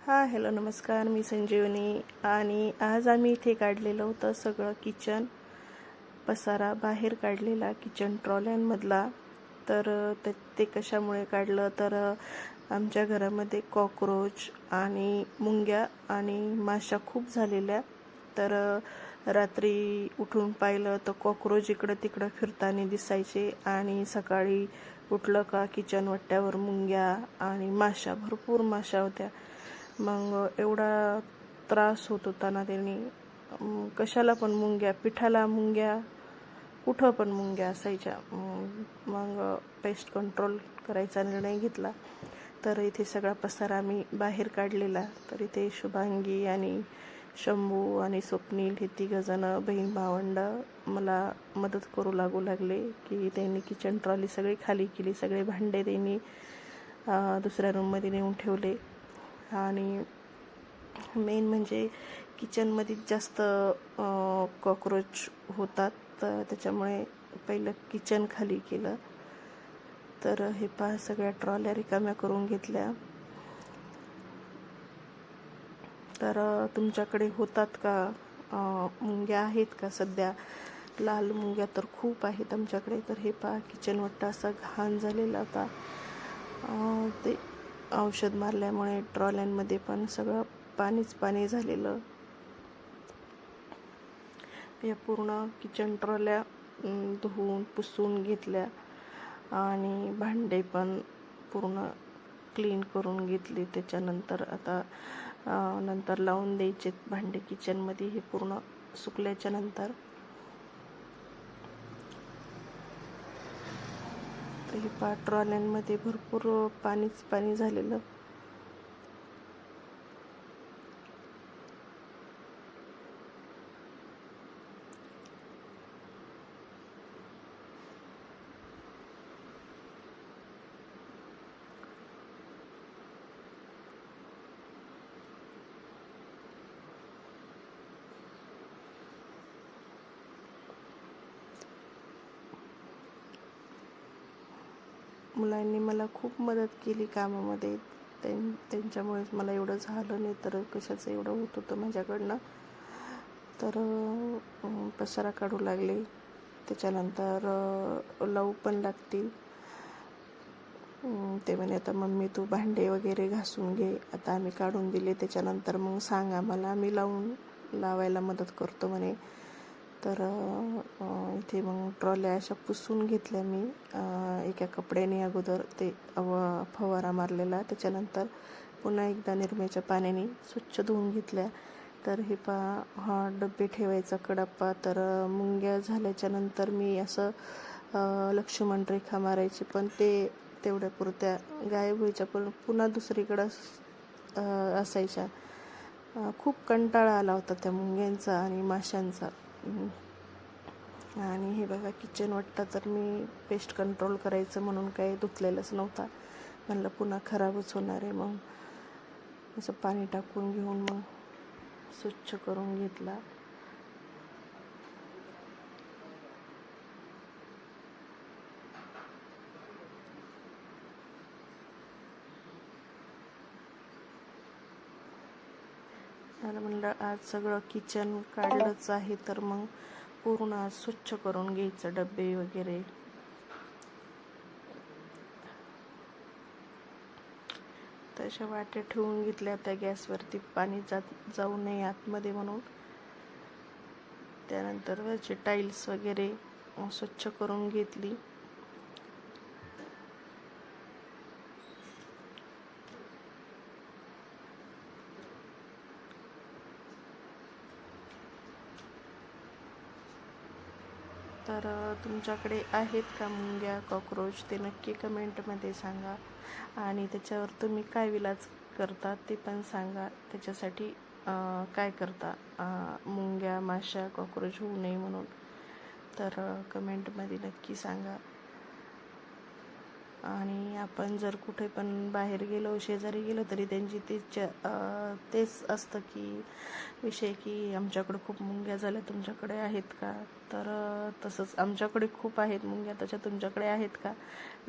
Hello नमस्कार, मी संजीवनी. आणि आज आम्ही इथे काढलेलं होतं सगळं किचन पसारा बाहेर काढलेला किचन ट्रॉल्यांमधला. तर ते कशामुळे काढलं तर आमच्या घरामध्ये कॉकरोच आणि मुंग्या आणि माशा खूप झालेल्या. तर रात्री उठून पाहिलं तर कॉकरोच इकडं तिकडं फिरताना दिसायचे आणि सकाळी उठलं का किचन वट्ट्यावर मुंग्या आणि माशा, भरपूर माशा होत्या. मग एवढा त्रास होत होता ना त्यांनी, कशाला पण मुंग्या, पिठाला मुंग्या, कुठं पण मुंग्या असायच्या. मग पेस्ट कंट्रोल करायचा निर्णय घेतला. तर इथे सगळा पसारा आम्ही बाहेर काढलेला. तर इथे शुभांगी आणि शंभू आणि स्वप्नील हे तिघंजणं बहीण भावंड मला मदत करू लागले की त्यांनी किचन ट्रॉली सगळी खाली केली. सगळे भांडे त्यांनी दुसऱ्या रूममध्ये नेऊन ठेवले. आणि मेन म्हणजे किचनमध्ये जास्त कॉकरोच होतात, तर त्याच्यामुळे पहिलं किचन खाली केलं. तर हे पहा, सगळ्या ट्रॉल्या रिकाम्या करून घेतल्या. तर तुमच्याकडे होतात का मुंग्या? आहेत का सध्या? लाल मुंग्या तर खूप आहेत आमच्याकडे. तर हे पहा, किचन वट्टा असा घाण झालेला होता. ते औषध मारल्यामुळे ट्रॉल्यांमध्ये पण सगळं पाणीच पाणी झालेलं. या पूर्ण किचन ट्रॉल्या धुवून पुसून घेतल्या आणि भांडे पण पूर्ण क्लीन करून घेतली. त्याच्यानंतर आता नंतर लावून द्यायचे भांडे किचनमध्ये, हे पूर्ण सुकल्याच्या नंतर. तर हे ट्रॉल्यांमध्ये भरपूर पाणीच पाणी झालेलं. मुलांनी मला खूप मदत केली कामामध्ये. त्यांच्यामुळेच मला एवढं झालं, नाही तर कशाचं एवढं होत होतं माझ्याकडनं. तर पसारा काढू लागले. त्याच्यानंतर लावू पण लागतील. ते म्हणे, आता मम्मी तू भांडे वगैरे घासून घे. आता आम्ही काढून दिले, त्याच्यानंतर मग सांगा मला, आम्ही लावायला मदत करतो म्हणे. तर इथे मग ट्रॉल्या अशा पुसून घेतल्या मी. एका कपड्याने अगोदर ते फवारा मारलेला, त्याच्यानंतर पुन्हा एकदा निरम्याच्या पाण्याने स्वच्छ धुवून घेतल्या. तर हे हा डबे ठेवायचा कडाप्पा. तर मुंग्या झाल्याच्या नंतर मी असं लक्ष्मण रेखा मारायची, पण ते तेवढ्या पुरत्या गायब व्हायच्या, पण पुन्हा दुसरीकडं असायच्या. खूप कंटाळा आला होता त्या मुंग्यांचा आणि माशांचा. आणि हे बघा, किचन वट्टा तर मी पेस्ट कंट्रोल करायचं म्हणून काही धुतलेलंच नव्हता. म्हणलं पुन्हा खराबच होणार आहे. मग असं पाणी टाकून घेऊन मग स्वच्छ करून घेतला. आणि म्हणलं आज सगळं किचन काढलंच आहे, तर मग पूर्ण आज स्वच्छ करून घ्यायचं डबे वगैरे. तशा वाट्या ठेवून घेतल्या त्या गॅसवरती, पाणी जाऊ नये आतमध्ये म्हणून. त्यानंतर वरचे टाईल्स वगैरे स्वच्छ करून घेतली. तर तुमच्याकडे आहेत का मुंग्या, कॉकरोच? ते नक्की कमेंटमध्ये सांगा. आणि त्याच्यावर तुम्ही काय विलाज करता ते पण सांगा. त्याच्यासाठी काय करता मुंग्या, माशा, कॉकरोच होऊ नये म्हणून. तर कमेंटमध्ये नक्की सांगा. आणि आपण जर कुठे पण बाहेर गेलो, शेजारी गेलो, तरी त्यांची तेच असतं की विषय की आमच्याकडे खूप मुंग्या झाल्या, तुमच्याकडे आहेत का? तर तसंच आमच्याकडे खूप आहेत मुंग्या, तशा तुमच्याकडे आहेत का?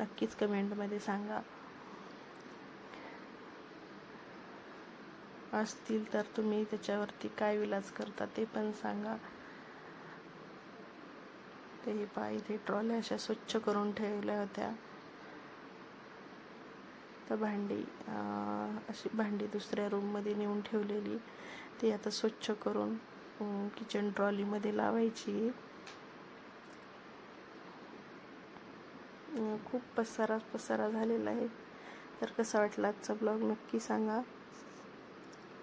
नक्कीच कमेंटमध्ये सांगा. असतील तर तुम्ही त्याच्यावरती काय विलाज करता ते पण सांगा. ते पहा, इथे ट्रॉल्या अशा स्वच्छ करून ठेवल्या होत्या. तर अशी भांडी दुसऱ्या रूममध्ये नेऊन ठेवलेली, ती आता स्वच्छ करून किचन ट्रॉलीमध्ये लावायची. खूप पसारा झालेला आहे. तर कसा वाटला आजचा ब्लॉग नक्की सांगा.